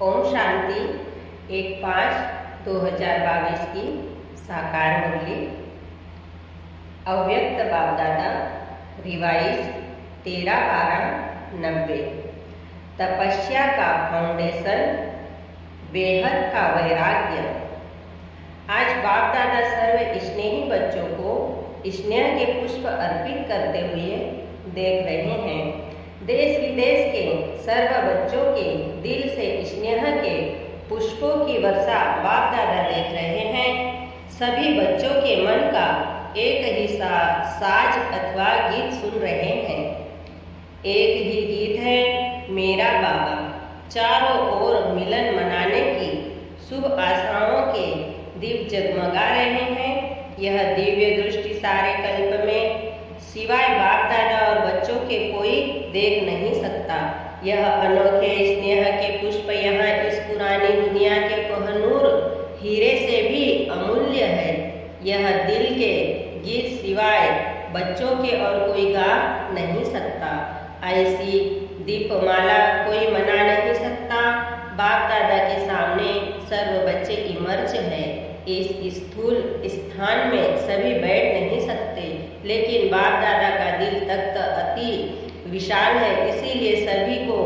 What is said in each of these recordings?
ओम शांति 1/5/2022 की साकार मुरली अव्यक्त बाप दादा रिवाइज 13/12/90। तपस्या का फाउंडेशन, बेहद का वैराग्य। आज बाप दादा सर्व स्नेही बच्चों को स्नेह के पुष्प अर्पित करते हुए देख रहे हैं। देश विदेश के सर्व बच्चों के दिल से स्नेह के पुष्पों की वर्षा बाप दादा देख रहे हैं। सभी बच्चों के मन का एक ही साज अथवा गीत सुन रहे हैं। एक ही गीत है, मेरा बाबा। चारों ओर मिलन मनाने की शुभ आशाओं के दीप जगमगा रहे हैं। यह दिव्य दृष्टि सारे कल्प में सिवाय बाप दादा और बच्चों के कोई देख नहीं सकता। यह अनोखे स्नेह के पुष्प यहाँ इस पुरानी दुनिया के कोहनूर हीरे से भी अमूल्य है। यह दिल के गीत सिवाय बच्चों के और कोई गा नहीं सकता। ऐसी दीपमाला कोई मना नहीं सकता। बाप दादा के सामने सर्व बच्चे इमर्ज है। इस स्थूल स्थान में सभी बैठ नहीं सकते, लेकिन बाप दादा का दिल तख्त अति विशाल है, इसीलिए सभी को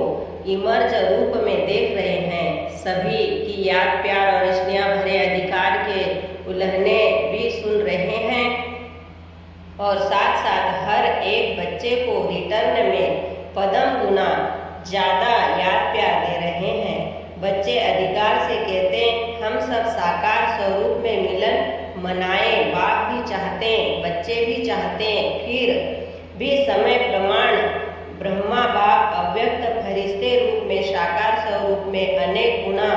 इमर्ज रूप में देख रहे हैं। सभी की याद, प्यार और स्नेह भरे अधिकार के उल्लंघने भी सुन रहे हैं और साथ साथ हर एक बच्चे को रिटर्न में पदम गुना ज्यादा याद प्यार दे रहे हैं। बच्चे अधिकार से कहते हैं, हम सब साकार स्वरूप में मिलन मनाएं। बाप भी चाहते हैं, बच्चे भी चाहते हैं। फिर भी समय प्रमाण ब्रह्मा बाप अव्यक्त फरिश्ते रूप में साकार स्वरूप में अनेक गुना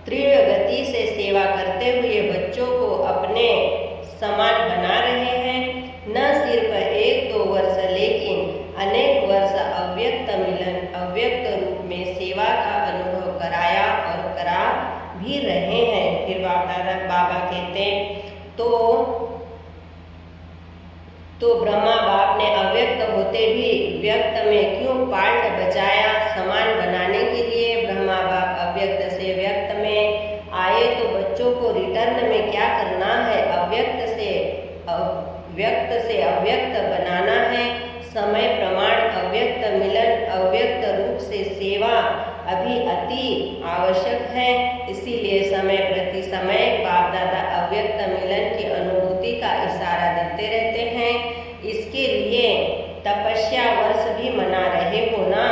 तीव्र गति से सेवा करते हुए बच्चों को अपने समान बना रहे हैं। न सिर्फ 1-2 वर्ष, लेकिन अनेक वर्ष अव्यक्त मिलन, अव्यक्त रूप में सेवा का अनुभव कराया और करा भी रहे हैं। फिर बाबा कहते हैं, तो ब्रह्मा बाप ने अव्यक्त होते भी व्यक्त में क्यों पार्ट बचाया? समान बनाने के लिए ब्रह्मा बाप अव्यक्त से व्यक्त में आए, तो बच्चों को रिटर्न में क्या करना है? व्यक्त से अव्यक्त बनाना है। समय प्रमाण अव्यक्त मिलन, अव्यक्त रूप से सेवा अभी अति आवश्यक है। इसीलिए समय प्रति समय बाप दादा अव्यक्त मिलन की अनुभूति का इशारा देते रहते हैं। इसके लिए तपस्या वर्ष भी मना रहे हो ना।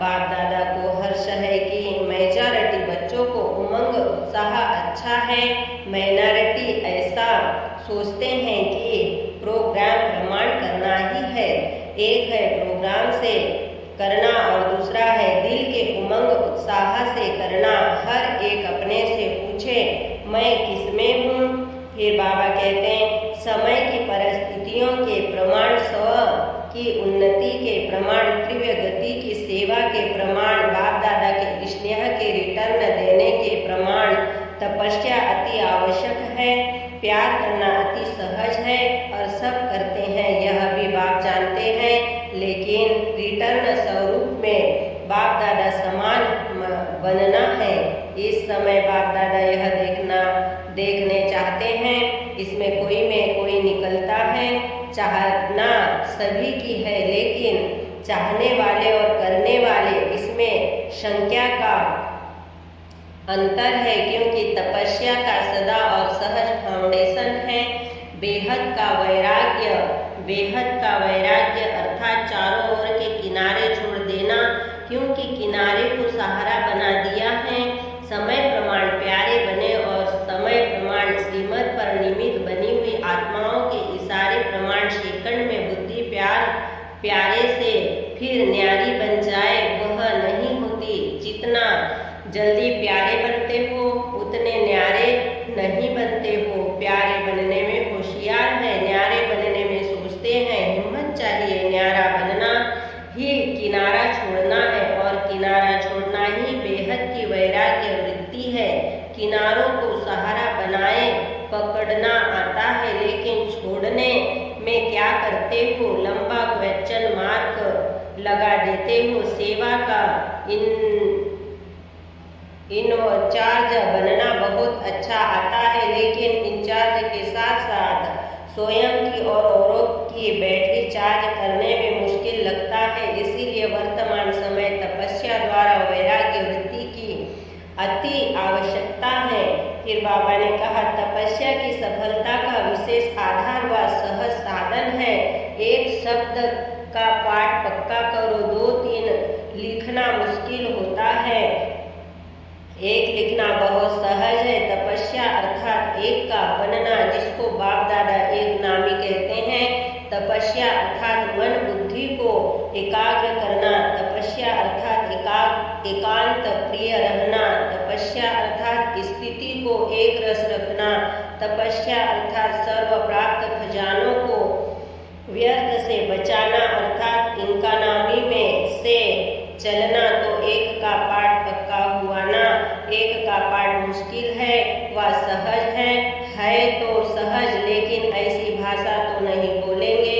बाप दादा को हर्ष है कि मेजॉरिटी बच्चों को उमंग उत्साह अच्छा है। माइनॉरिटी ऐसा सोचते हैं कि प्रोग्राम प्रमाण करना ही है। एक है प्रोग्राम से करना और दूसरा है दिल के उमंग उत्साह से करना। हर एक अपने से पूछे, मैं किसमें हूँ? फिर बाबा कहते हैं, समय की परिस्थितियों के प्रमाण, स्व की उन्नति के प्रमाण, तीव्र गति की सेवा के प्रमाण, बाप दादा के स्नेह के रिटर्न देने के प्रमाण। तपस्या अति आवश्यक है। प्यार करना अति सहज है और सब करते हैं, यह भी बाप जानते हैं। लेकिन रिटर्न स्वरूप में बाप दादा समान बनना है। इस समय बाप दादा यह देखने चाहते हैं। इसमें कोई निकलता है। चाहना सभी की है, लेकिन चाहने वाले और करने वाले, इसमें संख्या का अंतर है, क्योंकि तपस्या का सदा और सहज फाउंडेशन है। बेहद का वैराग्य अर्थात चारों ओर के किनारे छोड़ देना, क्योंकि किनारे को सहारा बना दिया है। समय प्रमाण प्यारे बने और समय प्रमाण श्रीमत पर निमित्त बनी हुई आत्माओं के इशारे प्रमाण सेकंड में बुद्धि प्यारे से फिर न्यारी बन जाए, वह नहीं होती। जितना जल्दी प्यारे बनते हो उतने न्यारे नहीं बनते हो। प्यारे बनने में होशियार है, न्यारे बनने में सोचते हैं। हिम्मत चाहिए, न्यारा बनना ही किनारा छोड़ना है और किनारा छोड़ना ही बेहद की वैराग्य वृत्ति है। किनारों को सहारा बनाए पकड़ना आता है, लेकिन छोड़ने में क्या करते हो? लंबा क्वेश्चन मार्क लगा देते हो। सेवा का इन बहुत अच्छा आता है, लेकिन इंचार्ज के साथ साथ स्वयं की और औरों की बैटरी चार्ज करने में मुश्किल लगता है। इसीलिए वर्तमान समय तपस्या द्वारा वैराग्य वृत्ति की अति आवश्यकता है। फिर बाबा ने कहा, तपस्या की सफलता का विशेष आधार व सहज साधन है। एक शब्द का पाठ पक्का करो, 2-3 लिखना मुश्किल होता है, एक लिखना बहुत सहज है। तपस्या अर्थात एक का बनना, जिसको बाप दादा एक नामी कहते हैं। तपस्या अर्थात मन बुद्धि को एकाग्र करना। तपस्या अर्थात एकांत प्रिय रहना। तपस्या अर्थात स्थिति को एक रस रखना। तपस्या अर्थात सर्व प्राप्त खजानों को व्यर्थ से बचाना, अर्थात इनका नामी में से चलना। तो एक का पाठ पक्का हुआ ना। एक का पाठ मुश्किल है व सहज है तो सहज, लेकिन ऐसी भाषा तो नहीं बोलेंगे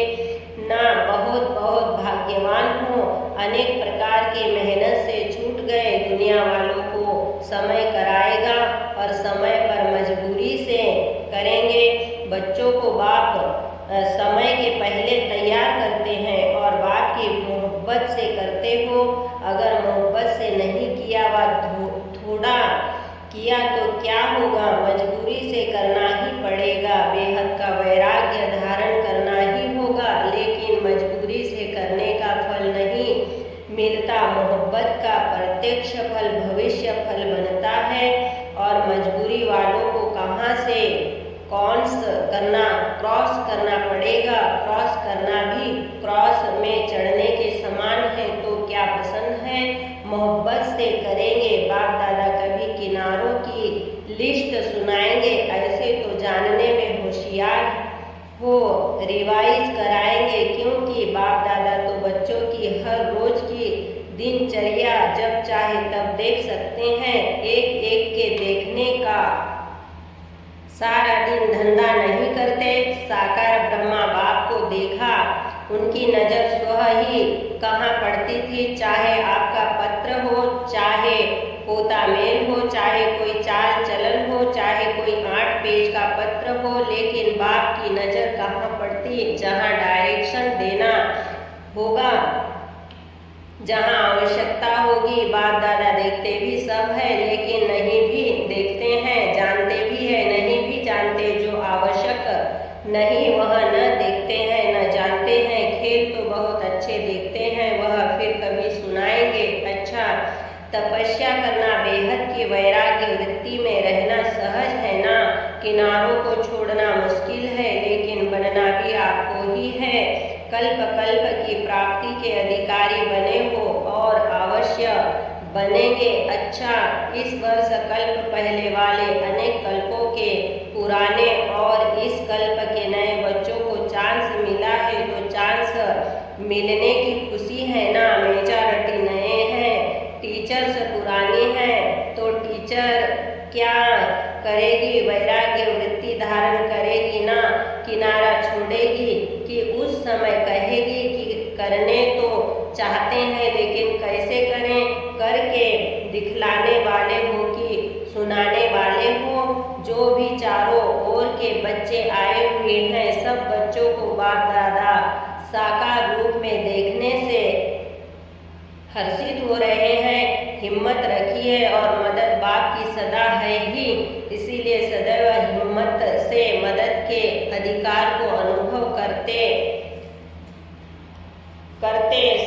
ना। बहुत बहुत भाग्यवान हो, अनेक प्रकार की मेहनत से छूट गए। दुनिया वालों को समय कराएगा और समय पर मजबूरी से करेंगे। बच्चों को बाप समय के पहले तैयार करते हैं और बाप की मोहब्बत से करते हो। अगर मोहब्बत से नहीं किया व थोड़ा किया तो क्या होगा, मजबूरी से करना ही पड़ेगा। बेहद का वैराग्य धारण करना ही होगा, लेकिन मजबूरी से करने का फल नहीं मिलता। मोहब्बत का प्रत्यक्ष फल भविष्य फल बनता है। और मजबूरी वालों को कहाँ से क्रॉस करना पड़ेगा। क्रॉस करना भी क्रॉस में चढ़ने के समान है। तो क्या पसंद है, मोहब्बत से करेंगे। बाप दादा कभी किनारों की लिस्ट सुनाएंगे, ऐसे तो जानने में होशियार हो, रिवाइज कराएंगे। क्योंकि बाप दादा तो बच्चों की हर रोज की दिनचर्या जब चाहे तब देख सकते हैं। एक एक के देखने का सारा दिन धंधा नहीं करते। साकार ब्रह्मा बाप को देखा, उनकी नजर स्वह ही कहाँ पड़ती थी। चाहे आपका पत्र हो, चाहे पोता मेल हो, चाहे कोई चाल चलन हो, चाहे कोई 8 पेज का पत्र हो, लेकिन बाप की नजर कहाँ पड़ती, जहाँ डायरेक्शन देना होगा, जहाँ आवश्यकता होगी। बाप दादा देखते भी सब है, लेकिन नहीं भी देखते हैं, जानते भी है, नहीं भी जानते। जो आवश्यक नहीं वह न देखते हैं न जानते हैं। खेल तो बहुत अच्छे देखते हैं, वह फिर कभी सुनाएंगे। अच्छा, तपस्या करना, बेहद की वैराग्य वृत्ति में रहना सहज है ना। किनारों को छोड़ना मुश्किल है, लेकिन बनना भी आपको ही है। कल्प कल्प की प्राप्ति के अधिकारी बने हो और अवश्य बनेंगे। अच्छा, इस वर्ष कल्प पहले वाले अनेक कल्पों के पुराने और इस कल्प के नए बच्चों को चांस मिला है, तो चांस मिलने की खुशी है ना। मेजॉरिटी नए हैं, टीचर्स पुरानी हैं, तो टीचर क्या करेगी, वैराग्य वृत्ति धारण करेगी ना। किनारा छोड़ेगी कि उस समय कहेगी कि करने तो चाहते हैं, लेकिन कैसे करें, करके दिखलाने वाले हो कि सुनाने वाले हो। जो भी चारों ओर के बच्चे आए हुए हैं, सब बच्चों को बाप दादा साकार रूप में देखने से हर्षित हो रहे हैं। हिम्मत रखिए और मदद बाप की सदा है ही, इसीलिए सदैव हिम्मत से मदद के अधिकार को अनुभव करते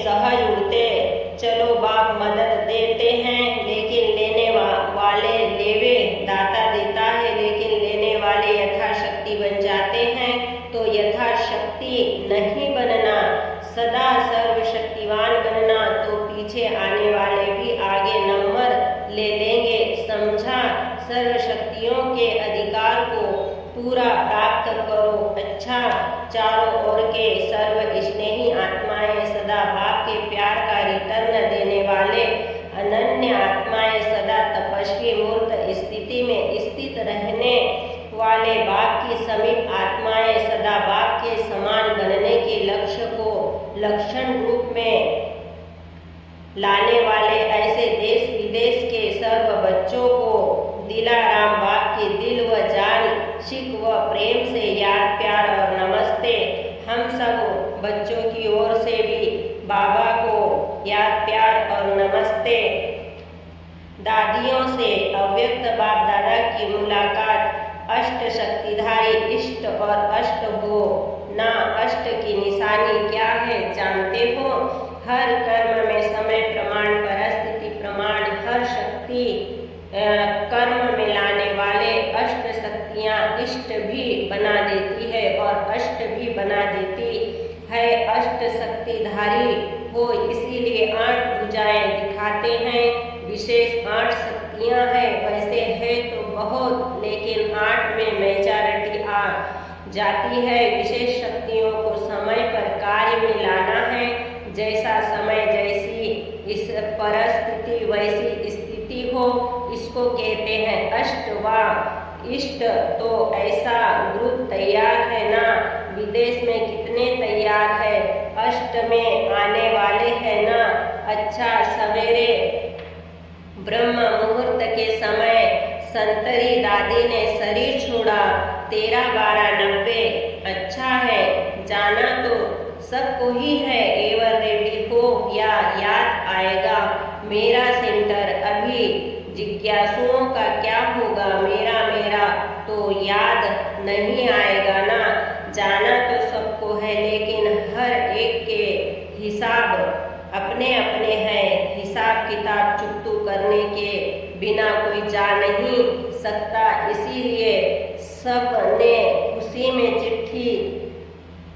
सहज उड़ते चलो। बाप मदद देते हैं, लेकिन लेने वाले लेवे, दाता देता है, लेकिन लेने वाले यथाशक्ति बन जाते हैं। तो यथाशक्ति नहीं बनना, सदा सर्वशक्तिवान बनना, तो पीछे आने वाले भी आगे नंबर ले लेंगे। समझा, सर्वशक्तियों के अधिकार को पूरा प्राप्त करो। अच्छा, चारों ओर के सर्व स्नेही आत्माएं, सदा बाप के प्यार का रिटर्न देने वाले अनन्य आत्माएं, सदा तपस्वी मूर्त स्थिति में स्थित रहने वाले बाप की समीप आत्माएं, सदा बाप के समान बनने के लक्ष्य को लक्षण रूप में लाने वाले ऐसे देश विदेश के सर्व बच्चों को दिलाराम बाप की दादियों से अव्यक्त बाप दादा की मुलाकात अष्ट शक्तिधारी इष्ट और अष्ट हो ना। अष्ट की निशानी क्या है जानते हो? हर कर्म में समय प्रमाण, परिस्थिति प्रमाण, हर शक्ति कर्म में लाने वाले अष्ट शक्तियाँ इष्ट भी बना देती है और अष्ट भी बना देती है। अष्ट शक्तिधारी हो इसीलिए 8 भुजाएं दिखाते हैं। विशेष 8 शक्तियाँ हैं, वैसे है तो बहुत, लेकिन 8 में मेजॉरिटी आ जाती है। विशेष शक्तियों को समय पर कार्य में लाना है। जैसा समय, जैसी इस परिस्थिति, वैसी स्थिति हो, इसको कहते हैं अष्टवा इष्ट। तो ऐसा ग्रुप तैयार है ना? विदेश में कितने तैयार है? अष्ट में आने वाले हैं ना? अच्छा, सवेरे ब्रह्म मुहूर्त के समय संतरी दादी ने शरीर छोड़ा 13-12-90। अच्छा है, जाना तो सबको ही है। एवर रेडी हो या याद आएगा मेरा सेंटर? अभी जिज्ञासुओं का क्या होगा? मेरा तो याद नहीं आएगा ना। जाना तो सबको है, लेकिन हर एक के हिसाब अपने अपने हैं। हिसाब किताब चुकतू करने के बिना कोई जा नहीं सकता। इसीलिए सब ने खुशी में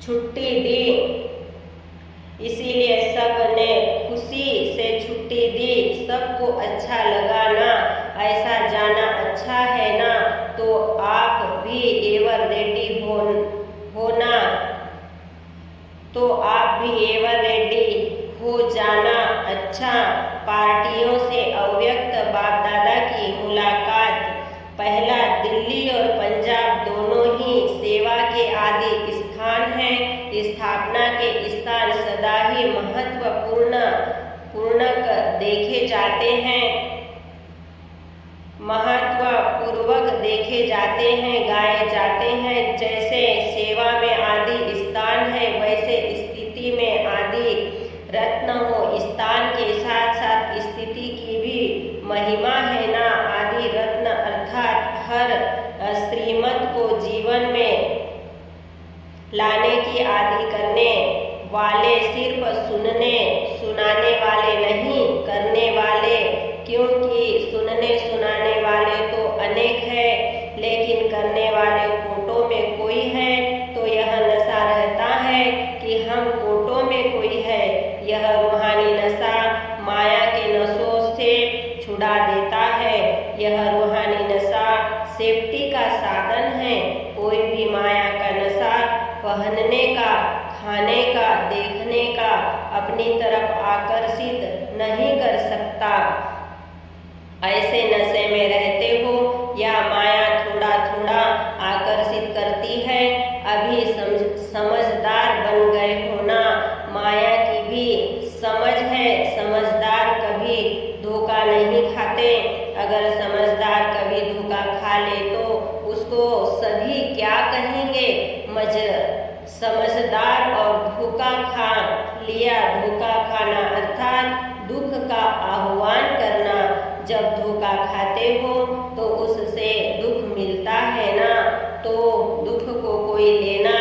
छुट्टी दी। इसीलिए सब ने खुशी से छुट्टी दी। सबको अच्छा लगा ना? ऐसा जाना अच्छा है ना? तो आप भी एवर रेडी होना। तो आप भी एवर रेडी हो जाना। अच्छा, पार्टियों से अव्यक्त बाप दादा की मुलाकात। पहला, दिल्ली और पंजाब दोनों ही सेवा के आदि स्थान हैं। स्थापना के स्थान सदा ही महत्वपूर्णक देखे जाते हैं, महत्वपूर्वक देखे जाते हैं, गाए जाते हैं। जैसे सेवा में आदि स्थान है, वैसे स्थिति में आदि रत्न हो। स्थान के साथ साथ स्थिति की भी महिमा है ना। आदि रत्न अर्थात हर श्रीमत को जीवन में लाने की आदि करने वाले, सिर्फ सुनाने वाले नहीं, करने वाले। क्योंकि सुनाने वाले तो अनेक है, लेकिन करने वाले कोटों में कोई है। तो यह नशा रहता है कि हम कोटों में कोई है। यह रूहानी नशा माया के नशों से छुड़ा देता है। यह रूहानी नशा सेफ्टी का साधन है। कोई भी माया का नशा पहनने का, खाने का, देखने का अपनी तरफ आकर्षित नहीं कर सकता। ऐसे नशे में रहते हो या माया थोड़ा थोड़ा आकर्षित करती है। अभी समझदार बन गए हो ना? माया की भी समझ है। समझदार कभी धोखा नहीं खाते। अगर समझदार कभी धोखा खा ले तो उसको सभी क्या कहेंगे? समझदार और धोखा खा लिया। धोखा खाना अर्थात दुख का आह्वान करना। जब धोखा खाते हो तो उससे दुख मिलता है ना? तो दुख को कोई लेना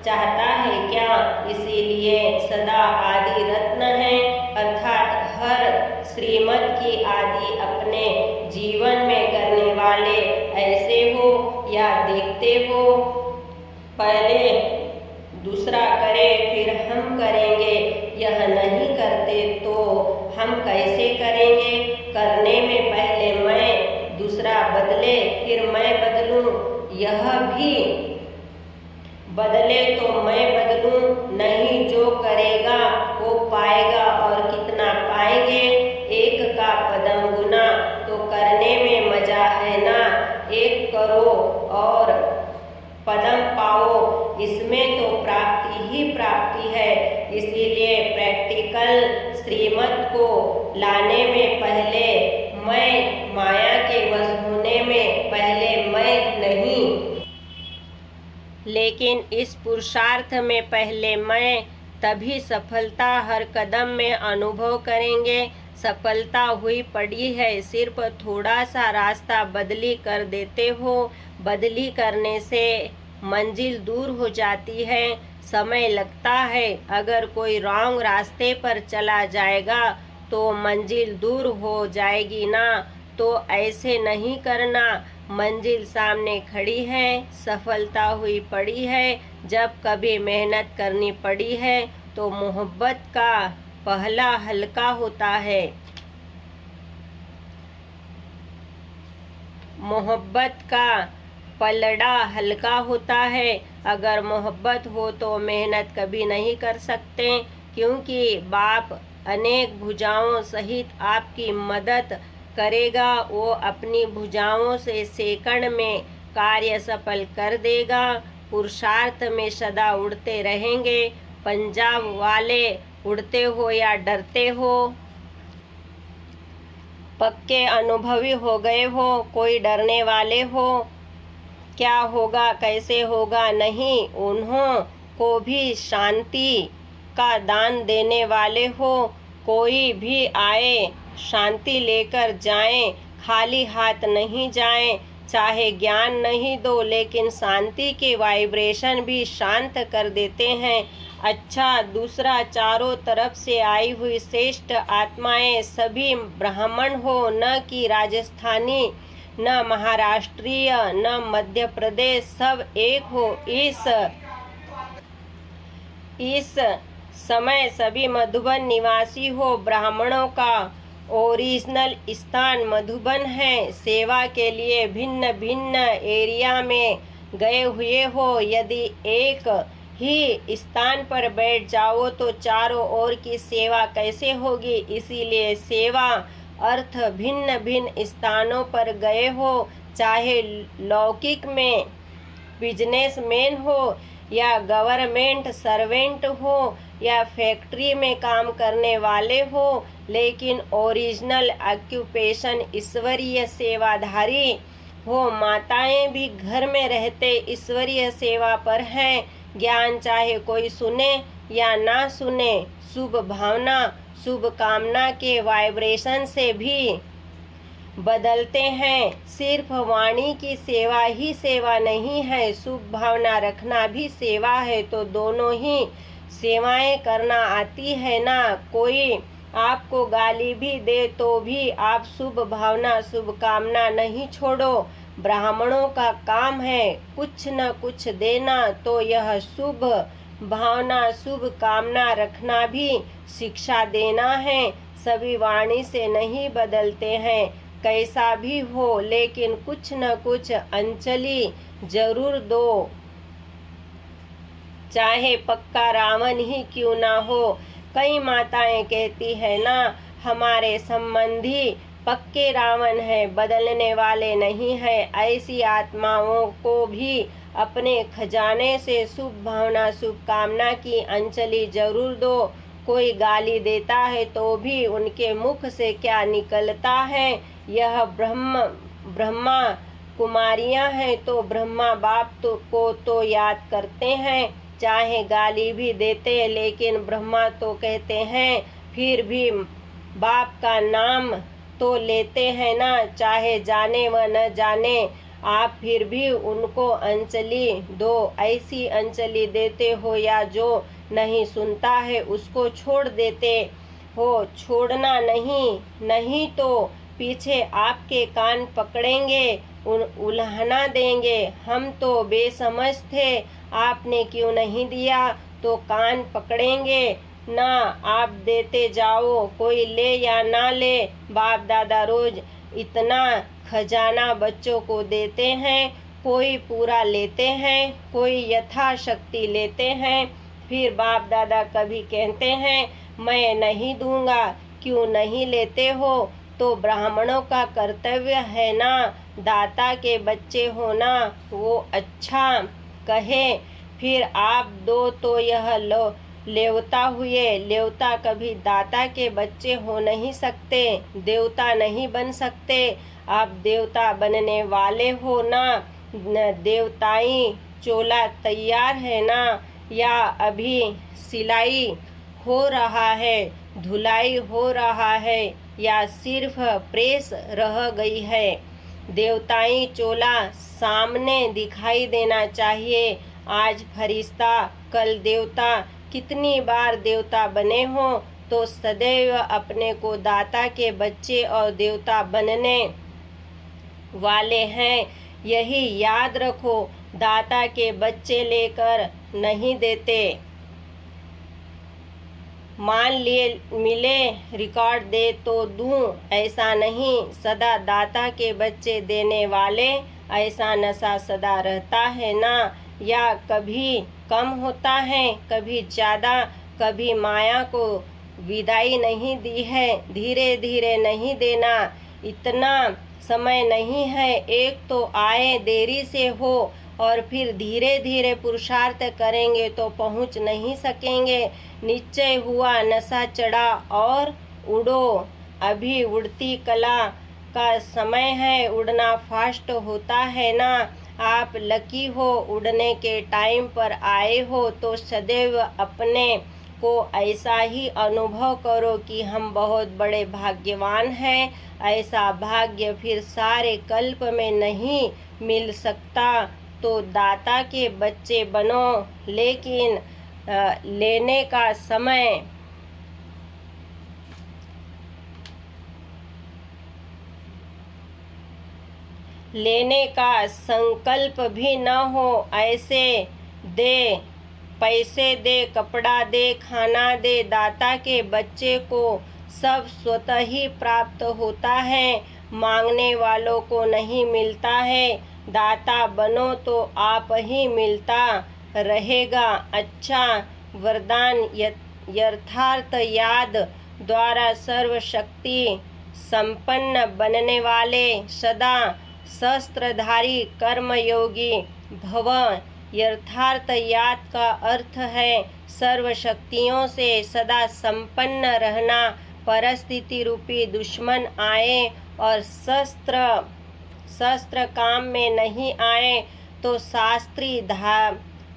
चाहता है क्या? इसीलिए सदा आदि रत्न है, अर्थात हर श्रीमत की आदि अपने जीवन में करने वाले ऐसे हो या देखते हो। पहले दूसरा करे फिर हम करेंगे। यह नहीं करते तो हम कैसे करेंगे? करने में पहले मैं, दूसरा बदले फिर मैं बदलूं। यह भी बदले तो मैं बदलूं नहीं। जो करेगा वो पाएगा। और कितना पाएंगे? एक का पदम गुना। तो करने में मजा है ना? एक करो और पदम पाओ, इसमें तो प्राप्ति ही प्राप्ति है। इसीलिए प्रैक्टिकल श्रीमत को लाने में पहले मैं, माया के वश होने में पहले मैं नहीं। लेकिन इस पुरुषार्थ में पहले मैं, तभी सफलता हर कदम में अनुभव करेंगे। सफलता हुई पड़ी है। सिर्फ थोड़ा सा रास्ता बदली कर देते हो। बदली करने से मंजिल दूर हो जाती है, समय लगता है। अगर कोई रॉन्ग रास्ते पर चला जाएगा तो मंजिल दूर हो जाएगी ना। तो ऐसे नहीं करना। मंजिल सामने खड़ी है, सफलता हुई पड़ी है। जब कभी मेहनत करनी पड़ी है तो मोहब्बत का पहला हल्का होता है। मोहब्बत का पलड़ा हल्का होता है। अगर मोहब्बत हो तो मेहनत कभी नहीं कर सकते, क्योंकि बाप अनेक भुजाओं सहित आपकी मदद करेगा। वो अपनी भुजाओं से सेकंड में कार्य सफल कर देगा। पुरुषार्थ में सदा उड़ते रहेंगे। पंजाब वाले उड़ते हो या डरते हो? पक्के अनुभवी हो गए हो, कोई डरने वाले हो? क्या होगा, कैसे होगा नहीं, उन्हों को भी शांति का दान देने वाले हो। कोई भी आए शांति लेकर जाएं, खाली हाथ नहीं जाएं। चाहे ज्ञान नहीं दो, लेकिन शांति के वाइब्रेशन भी शांत कर देते हैं। अच्छा, दूसरा, चारों तरफ से आई हुई श्रेष्ठ आत्माएं सभी ब्राह्मण हो, न कि राजस्थानी, न महाराष्ट्रीय, न मध्य प्रदेश, सब एक हो। इस समय सभी मधुबन निवासी हो। ब्राह्मणों का ओरिजिनल स्थान मधुबन है। सेवा के लिए भिन्न भिन्न एरिया में गए हुए हो। यदि एक ही स्थान पर बैठ जाओ तो चारों ओर की सेवा कैसे होगी? इसीलिए सेवा अर्थ भिन्न भिन्न स्थानों पर गए हो। चाहे लौकिक में बिजनेसमैन हो, या गवर्नमेंट सर्वेंट हो, या फैक्ट्री में काम करने वाले हो, लेकिन ओरिजिनल ऑक्यूपेशन ईश्वरीय सेवाधारी हो। माताएं भी घर में रहते ईश्वरीय सेवा पर हैं। ज्ञान चाहे कोई सुने या ना सुने, शुभ भावना शुभ कामना के वाइब्रेशन से भी बदलते हैं। सिर्फ वाणी की सेवा ही सेवा नहीं है, शुभ भावना रखना भी सेवा है। तो दोनों ही सेवाएं करना आती है ना। कोई आपको गाली भी दे तो भी आप शुभ भावना शुभ कामना नहीं छोड़ो। ब्राह्मणों का काम है कुछ न कुछ देना, तो यह शुभ भावना शुभ कामना रखना भी शिक्षा देना है। सभी वाणी से नहीं बदलते हैं, कैसा भी हो, लेकिन कुछ न कुछ अंजलि जरूर दो, चाहे पक्का रावण ही क्यों ना हो। कई माताएं कहती है ना, हमारे संबंधी पक्के रावण है, बदलने वाले नहीं है। ऐसी आत्माओं को भी अपने खजाने से शुभ भावना शुभ कामना की अंजलि जरूर दो। कोई गाली देता है तो भी उनके मुख से क्या निकलता है, यह ब्रह्मा कुमारियां हैं तो ब्रह्मा बाप को तो याद करते हैं। चाहे गाली भी देते, लेकिन ब्रह्मा तो कहते हैं, फिर भी बाप का नाम तो लेते हैं ना। चाहे जाने व न जाने, आप फिर भी उनको अंजलि दो। ऐसी अंजलि देते हो या जो नहीं सुनता है उसको छोड़ देते हो। छोड़ना नहीं तो पीछे आपके कान पकड़ेंगे, उल्हाना देंगे। हम तो बेसमझ थे, आपने क्यों नहीं दिया, तो कान पकड़ेंगे ना। आप देते जाओ, कोई ले या ना ले। बाप दादा रोज इतना खजाना बच्चों को देते हैं। कोई पूरा लेते हैं, कोई यथाशक्ति लेते हैं। फिर बाप दादा कभी कहते हैं, मैं नहीं दूंगा। क्यों नहीं लेते हो? तो ब्राह्मणों का कर्तव्य है ना, दाता के बच्चे होना। वो अच्छा कहे, फिर आप दो तो यह लेवता हुए। लेवता कभी दाता के बच्चे हो नहीं सकते, देवता नहीं बन सकते। आप देवता बनने वाले हो ना। देवताई चोला तैयार है ना, या अभी सिलाई हो रहा है, धुलाई हो रहा है? या सिर्फ प्रेस रह गई है। देवताई चोला सामने दिखाई देना चाहिए। आज फरिश्ता कल देवता, कितनी बार देवता बने हो तो सदैव अपने को दाता के बच्चे और देवता बनने वाले हैं, यही याद रखो। दाता के बच्चे लेकर नहीं देते। मान लिए मिले रिकॉर्ड दे तो दूं, ऐसा नहीं। सदा दाता के बच्चे देने वाले, ऐसा नशा सदा रहता है ना। या कभी कम होता है, कभी ज़्यादा। कभी माया को विदाई नहीं दी है, धीरे धीरे नहीं देना। इतना समय नहीं है, एक तो आए देरी से हो और फिर धीरे धीरे पुरुषार्थ करेंगे तो पहुंच नहीं सकेंगे। निश्चय हुआ, नशा चढ़ा और उड़ो। अभी उड़ती कला का समय है, उड़ना फास्ट होता है ना। आप लकी हो, उड़ने के टाइम पर आए हो तो सदैव अपने को ऐसा ही अनुभव करो कि हम बहुत बड़े भाग्यवान हैं। ऐसा भाग्य फिर सारे कल्प में नहीं मिल सकता। तो दाता के बच्चे बनो, लेकिन लेने का समय लेने का संकल्प भी न हो। ऐसे दे, पैसे दे, कपड़ा दे, खाना दे। दाता के बच्चे को सब स्वतः ही प्राप्त होता है, मांगने वालों को नहीं मिलता है। दाता बनो तो आप ही मिलता रहेगा। अच्छा वरदान, यथार्थ याद द्वारा सर्वशक्ति संपन्न बनने वाले सदा शस्त्रधारी कर्मयोगी भव। यथार्थ याद का अर्थ है सर्वशक्तियों से सदा संपन्न रहना। परिस्थिति रूपी दुश्मन आए और शस्त्र काम में नहीं आए तो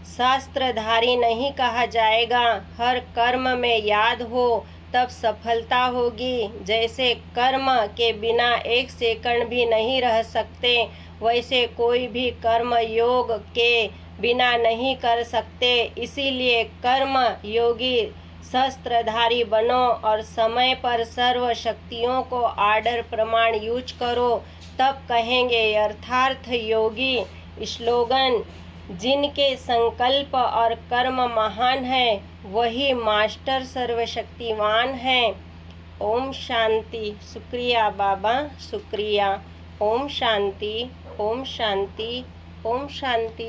शास्त्रधारी नहीं कहा जाएगा। हर कर्म में याद हो तब सफलता होगी। जैसे कर्म के बिना एक सेकंड भी नहीं रह सकते, वैसे कोई भी कर्म योग के बिना नहीं कर सकते। इसीलिए कर्म योगी शस्त्रधारी बनो और समय पर सर्व शक्तियों को आर्डर प्रमाण यूज करो, तब कहेंगे यथार्थ योगी। स्लोगन, जिनके संकल्प और कर्म महान है वही मास्टर सर्वशक्तिवान है। ओम शांति। शुक्रिया बाबा, शुक्रिया। ओम शांति, ओम शांति, ओम शांति।